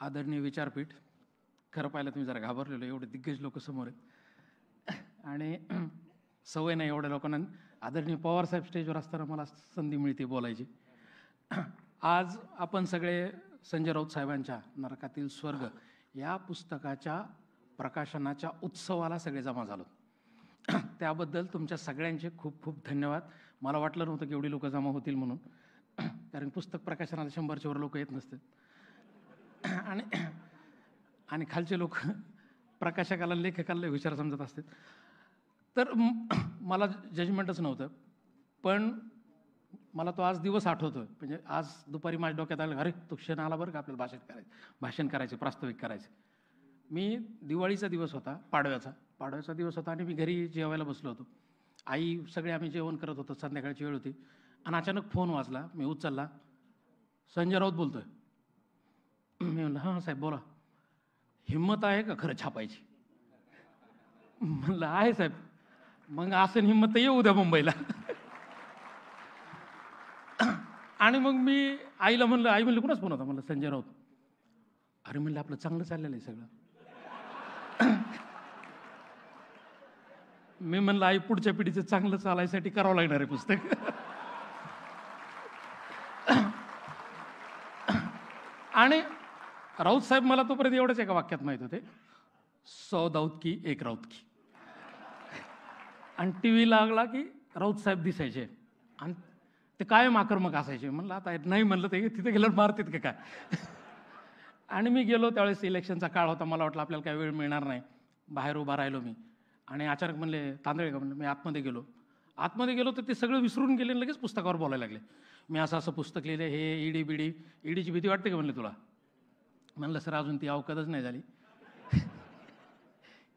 आदरणीय विचारपीठ, खरं पाहिलं तुम्ही जरा घाबरलेलो, एवढे दिग्गज लोक समोर आहेत आणि सवय नाही एवढ्या लोकांना. आदरणीय पवारसाहेब स्टेजवर असताना मला संधी मिळते बोलायची. आज आपण सगळे संजय राऊत साहेबांच्या नरकातील स्वर्ग या पुस्तकाच्या प्रकाशनाच्या उत्सवाला सगळे जमा झालो. त्याबद्दल तुमच्या सगळ्यांचे खूप खूप धन्यवाद. मला वाटलं नव्हतं की एवढी लोक जमा होतील म्हणून, कारण पुस्तक प्रकाशनाला 100च्या वर लोक येत नसतात आणि खालचे लोक प्रकाशकाला लेखकाला हुशार समजत असतात. तर मला जजमेंटच नव्हतं, पण मला तो आज दिवस आठवतोय. म्हणजे आज दुपारी माझ्या डोक्यात आलं, अरे तो क्षण आला बरं का आपल्याला भाषण करायचे, प्रास्ताविक करायचे. मी दिवाळीचा दिवस होता, पाडव्याचा दिवस होता आणि मी घरी जेवायला बसलो होतो. आई सगळे आम्ही जेवण करत होतो, संध्याकाळची वेळ होती आणि अचानक फोन वाजला. मी उचलला, संजय राऊत बोलतोय. मी म्हणलं हां साहेब बोला. हिंमत आहे का खरं छापायची? म्हणलं आहे साहेब. मग असं हिंमत तर येऊ द्या मुंबईला. आणि मग मी आईला म्हणलं, आई म्हणलं कुणाच फोन होता? म्हणलं संजय राऊत. अरे म्हणलं आपलं चांगलं चाललेलं आहे सगळं. मी म्हणलं आई पुढच्या पिढीचं चांगलं चालायसाठी करावं लागणार आहे पुस्तक. आणि राऊत साहेब मला तोपर्यंत एवढंच एका वाक्यात माहित होते, 100 दाऊद की एक राऊत की. आणि टी व्ही लागला की राऊत साहेब दिसायचे आणि ते कायम आक्रमक असायचे. म्हणलं आता नाही म्हणलं ते तिथे गेल्यावर मारतात का काय. आणि मी गेलो त्यावेळेस इलेक्शनचा काळ होता. मला वाटलं आपल्याला काय वेळ मिळणार नाही. बाहेर उभा राहिलो मी आणि अचानक म्हणले तांदळे का? म्हणलं. मी आतमध्ये गेलो तर ते सगळं विसरून गेले, लगेच पुस्तकावर बोलायला लागले. मी असं पुस्तक लिहिलं, हे ईडीची भीती वाटते का म्हणले तुला? म्हणलं सर अजून ती अवकादच नाही झाली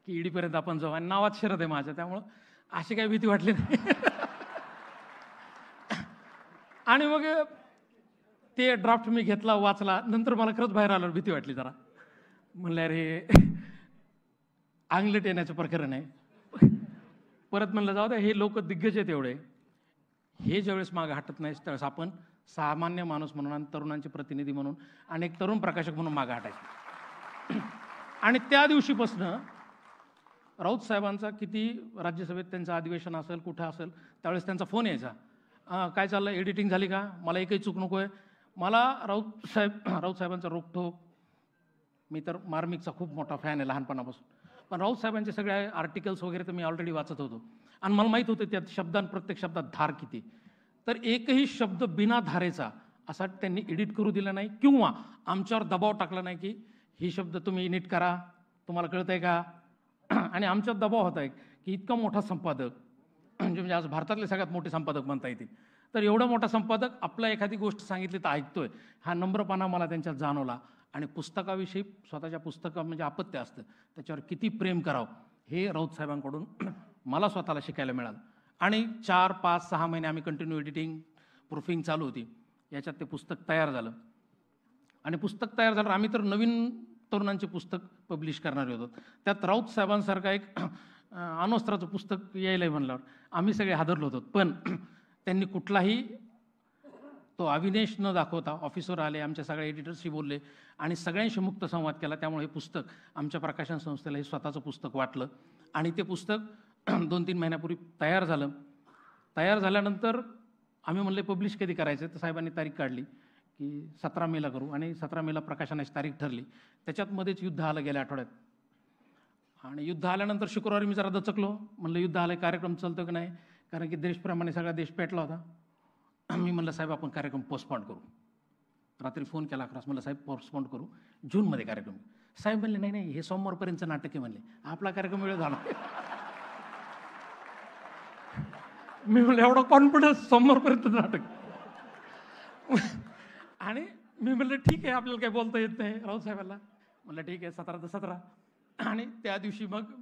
की ईडीपर्यंत आपण जाऊ, आणि नावात शरद आहे माझ्या, त्यामुळं अशी काही भीती वाटली नाही. आणि मग ते ड्राफ्ट मी घेतला, वाचला. नंतर मला खरंच बाहेर आल्यावर भीती वाटली जरा. म्हणलं अरे अंगलट येण्याचं प्रकरण आहे. परत म्हणलं जाऊ द्या, हे लोक दिग्गज आहेत एवढे, हे ज्यावेळेस मागं हटत नाही त्यावेळेस आपण सामान्य माणूस म्हणून आणि तरुणांचे प्रतिनिधी म्हणून आणि एक तरुण प्रकाशक म्हणून मागं हटायचं. आणि त्या दिवशीपासून राऊत साहेबांचा किती राज्यसभेत त्यांचं अधिवेशन असेल, कुठं असेल, त्यावेळेस त्यांचा फोन यायचा, काय चाललं, एडिटिंग झाली का, मला एकही चूक नको आहे. मला राऊत साहेबांचा रोखठोक, मी तर मार्मिकचा खूप मोठा फॅन आहे लहानपणापासून, पण राऊत साहेबांचे सगळे आर्टिकल्स वगैरे तर मी ऑलरेडी वाचत होतो आणि मला माहीत होतं त्यात प्रत्येक शब्दात धार किती. तर एकही शब्द बिना धारेचा असा त्यांनी एडिट करू दिला नाही किंवा आमच्यावर दबाव टाकला नाही की ही शब्द तुम्ही नीट करा, तुम्हाला कळत आहे का. आणि आमच्यावर दबाव होता आहे की इतका मोठा संपादक, म्हणजे आज भारतातले सगळ्यात मोठे संपादक म्हणता येतील, तर एवढा मोठा संपादक आपला एखादी गोष्ट सांगितली तर ऐकतोय, हा नम्रपणा मला त्यांच्यात जाणवला. आणि पुस्तकाविषयी स्वतःच्या पुस्तका म्हणजे अपत्य असतं, त्याच्यावर किती प्रेम करावं हे राऊत साहेबांकडून मला स्वतःला शिकायला मिळालं. आणि 4, 5, 6 महिने आम्ही कंटिन्यू एडिटिंग, प्रूफिंग चालू होती. याच्यात ते पुस्तक तयार झालं. आणि पुस्तक तयार झालं, आम्ही तर नवीन तरुणांचे पुस्तक पब्लिश करणारे होतो. त्यात राऊत साहेबांसारखा एक अण्वस्त्राचं पुस्तक यायलंय म्हणल्यावर आम्ही सगळे हादरलो होतो. पण त्यांनी कुठलाही तो अविनेश न दाखवता ऑफिसवर आले, आमच्या सगळ्या एडिटर्सशी बोलले आणि सगळ्यांशी मुक्त संवाद केला. त्यामुळे हे पुस्तक आमच्या प्रकाशन संस्थेला हे स्वतःचं पुस्तक वाटलं आणि ते पुस्तक 2-3 महिन्यापूर्वी तयार झालं. तयार झाल्यानंतर आम्ही म्हणले पब्लिश कधी करायचं, तर साहेबांनी तारीख काढली की 17 मेला करू आणि 17 मेला प्रकाशनाची तारीख ठरली. त्याच्यात मध्येच युद्ध आलं गेल्या आठवड्यात. आणि युद्ध आल्यानंतर शुक्रवारी मी जरा दचकलो, म्हणलं युद्ध आलं, कार्यक्रम चालतो की नाही, कारण की देशप्रमाणे सगळा देश पेटला होता. मी म्हणलं साहेब आपण कार्यक्रम पोस्टपोन करू. रात्री फोन केला 11 म्हणलं साहेब पोस्टपोन करू, जूनमध्ये कार्यक्रम. साहेब म्हणले नाही नाही हे सोमवारपर्यंतचं नाटक आहे म्हणले, आपला कार्यक्रम वेळ झाला. मी म्हणलं एवढा कॉन्फिडन्स, सोमवारपर्यंत नाटक. आणि मी म्हणलं ठीक आहे, आपल्याला काही बोलता येत नाही राऊत साहेबांना. म्हणलं ठीक आहे 17 तर 17. आणि त्या दिवशी मग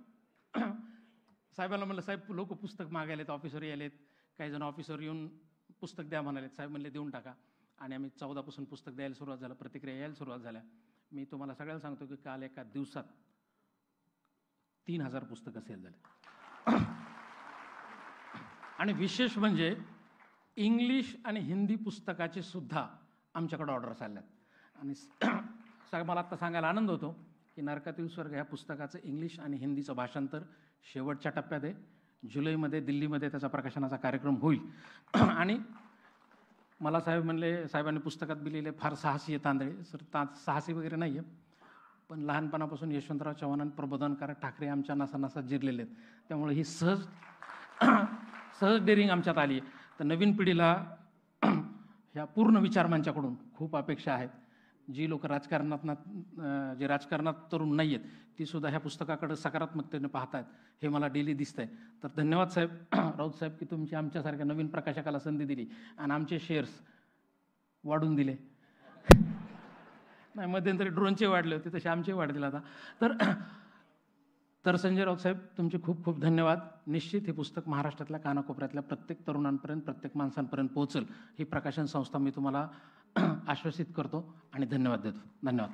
साहेबांना म्हणलं साहेब लोक पुस्तक मागायलेत, ऑफिसवर यायलेत, काही जण ऑफिसवर येऊन पुस्तक द्या म्हणालेत. साहेब म्हणले देऊन टाका. आणि आम्ही 14 पासून पुस्तक द्यायला सुरुवात झालं, प्रतिक्रिया यायला सुरुवात झाल्या. मी तुम्हाला सगळ्यांना सांगतो की काल एका दिवसात 3000 पुस्तकं सेल झाले. आणि विशेष म्हणजे इंग्लिश आणि हिंदी पुस्तकाचे सुद्धा आमच्याकडे ऑर्डर्स आल्यात. आणि मला आत्ता सांगायला आनंद होतो की नरकातील स्वर्ग ह्या पुस्तकाचं इंग्लिश आणि हिंदीचं भाषांतर शेवटच्या टप्प्यात आहे. जुलैमध्ये दिल्लीमध्ये त्याचा प्रकाशनाचा कार्यक्रम होईल आणि मला साहेब म्हणले, साहेबांनी पुस्तकात बी लिहिले फार साहसी आहे तांदळे. सर साहसी वगैरे नाही आहे, पण लहानपणापासून यशवंतराव चव्हाण आणि प्रबोधनकार ठाकरे आमच्या नसानसात जिरलेले आहेत. त्यामुळे ही सहज डेअरिंग आमच्यात आली आहे. तर नवीन पिढीला ह्या पूर्ण विचारमंचाकडून खूप अपेक्षा आहेत. जी लोक जे राजकारणात तरुण नाही आहेत ती सुद्धा ह्या पुस्तकाकडे सकारात्मकतेने पाहत आहेत, हे मला डेली दिसतंय. तर धन्यवाद साहेब, राऊत साहेब, की तुमची आमच्यासारख्या नवीन प्रकाशकाला संधी दिली आणि आमचे शेअर्स वाढून दिले. नाही, मध्यंतरी ड्रोनचे वाढले होते, तसे आमचे वाढतील आता. तर संजय राऊत साहेब, तुमचे खूप खूप धन्यवाद. निश्चित हे पुस्तक महाराष्ट्रातल्या कानाकोपऱ्यातल्या प्रत्येक तरुणांपर्यंत, प्रत्येक माणसांपर्यंत पोहोचेल ही प्रकाशन संस्था मी तुम्हाला आश्वासित करतो आणि धन्यवाद देतो. धन्यवाद.